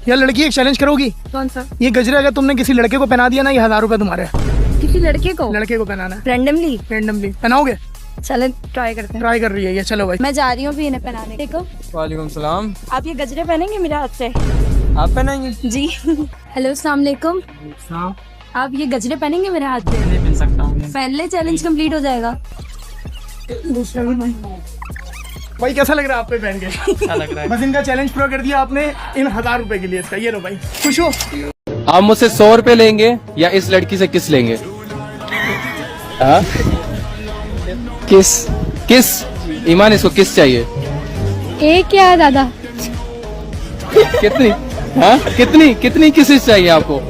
यार लड़की एक चैलेंज करोगी? कौन सा? ये गजरे अगर तुमने किसी लड़के को पहना दिया ना, ये 1000 रुपए तुम्हारे। किसी लड़के को पहनाना है रैंडमली पहनाओगे? चले ट्राई करते हैं। ट्राई कर रही है ये, चलो भाई। मैं जा रही हूँ भी इन्हें पहनाने। देखो, वालेकुम सलाम। आप ये गजरे पहनेंगे मेरे हाथ से? आप पहनाएंगे? जी। हेलो, अस्सलाम वालेकुम। आप ये गजरे पहनेंगे मेरे हाथ से? नहीं पहन सकता हूँ। पहले चैलेंज कंप्लीट हो जाएगा। भाई कैसा लग रहा है आप पे पहन के? अच्छा लग रहा है। बस इनका चैलेंज पूरा कर दिया आपने इन 1000 रुपए के लिए। इसका ये लो भाई, खुश हो? आप मुझसे 100 रुपए लेंगे या इस लड़की से किस लेंगे? हाँ? किस ईमान, इसको किस चाहिए? एक क्या दादा? कितनी? हाँ, कितनी किसेस चाहिए आपको?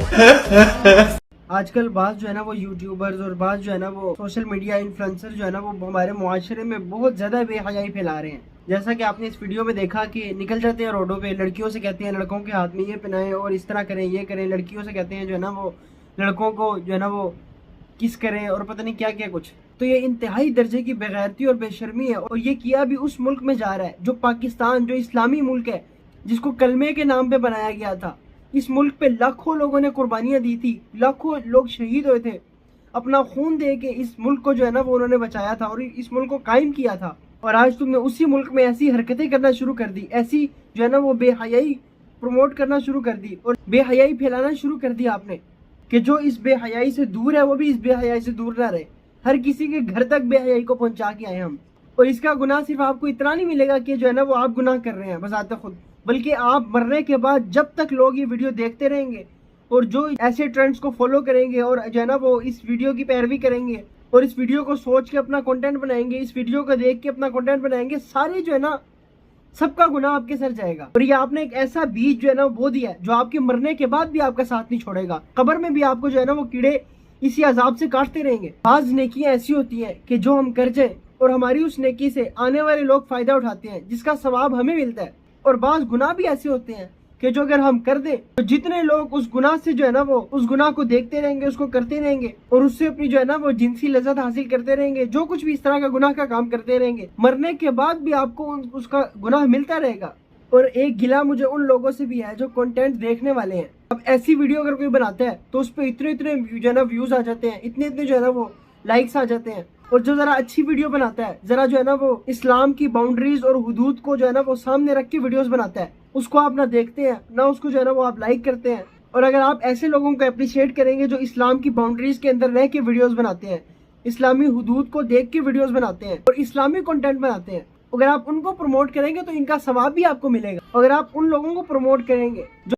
आजकल बात जो है ना वो यूट्यूबर्स और बात जो है ना वो सोशल मीडिया इन्फ्लुएंसर जो है ना वो हमारे मुआशरे में बहुत ज्यादा बेहयाई फैला रहे हैं। जैसा कि आपने इस वीडियो में देखा कि निकल जाते हैं रोडों पे, लड़कियों से कहते हैं लड़कों के हाथ में ये पहनाएं और इस तरह करें, ये करें। लड़कियों से कहते हैं जो है ना वो लड़कों को जो है ना वो किस करें और पता नहीं क्या क्या कुछ। तो ये इंतहाई दर्जे की बेगैरती और बेशर्मी है। और ये किया भी उस मुल्क में जा रहा है जो पाकिस्तान, जो इस्लामी मुल्क है, जिसको कलमे के नाम पे बनाया गया था। इस मुल्क पे लाखों लोगों ने कुर्बानियां दी थी, लाखों लोग शहीद हुए थे, अपना खून दे के इस मुल्क को जो है ना वो उन्होंने बचाया था और इस मुल्क को कायम किया था। और आज तुमने उसी मुल्क में ऐसी हरकतें करना शुरू कर दी, ऐसी जो है ना वो बेहयाई प्रमोट करना शुरू कर दी और बेहयाई फैलाना शुरू कर दिया आपने कि जो इस बेहयाई से दूर है वो भी इस बेहयाई से दूर ना रहे। हर किसी के घर तक बेहयाई को पहुंचा के आए हम। और इसका गुनाह सिर्फ आपको इतना नहीं मिलेगा कि जो है ना वो आप गुनाह कर रहे हैं बजाते खुद, बल्कि आप मरने के बाद जब तक लोग ये वीडियो देखते रहेंगे और जो ऐसे ट्रेंड्स को फॉलो करेंगे और जो है ना वो इस वीडियो की पैरवी करेंगे और इस वीडियो को सोच के अपना कंटेंट बनाएंगे, इस वीडियो को देख के अपना कंटेंट बनाएंगे, सारे जो है ना सबका गुनाह आपके सर जाएगा। और ये आपने एक ऐसा बीज जो है ना बो दिया है जो आपके मरने के बाद भी आपका साथ नहीं छोड़ेगा। कब्र में भी आपको जो है ना वो कीड़े इसी अजाब से काटते रहेंगे। बाज नेकियां ऐसी होती हैं कि जो हम कर जाए और हमारी उस नेकी से आने वाले लोग फायदा उठाते हैं, जिसका सवाब हमें मिलता है। और बाज गुनाह भी ऐसे होते हैं कि जो अगर हम कर दें तो जितने लोग उस गुनाह से जो है ना वो उस गुनाह को देखते रहेंगे, उसको करते रहेंगे और उससे अपनी जो है ना वो जिनसी लज्जत हासिल करते रहेंगे, जो कुछ भी इस तरह का गुनाह का काम करते रहेंगे, मरने के बाद भी आपको उसका गुनाह मिलता रहेगा। और एक गिला मुझे उन लोगों से भी है जो कंटेंट देखने वाले हैं। अब ऐसी वीडियो अगर कोई बनाता है तो उस पर इतने जो है ना व्यूज आ जाते हैं, इतने जो है ना वो लाइक्स आ जाते हैं। और जो जरा अच्छी वीडियो बनाता है, जरा जो है ना वो इस्लाम की बाउंड्रीज और हुदूद को जो है ना वो सामने रख के वीडियोस बनाता है, उसको आप ना देखते हैं ना उसको जो है ना वो आप लाइक करते हैं। और अगर आप ऐसे लोगों को अप्रिशिएट करेंगे जो इस्लाम की बाउंड्रीज के अंदर रह के वीडियोस बनाते हैं, इस्लामी हुदूद को देख के वीडियोस बनाते हैं और इस्लामी कंटेंट बनाते हैं, अगर आप उनको प्रमोट करेंगे तो इनका सवाब भी आपको मिलेगा। अगर आप उन लोगों को प्रमोट करेंगे जो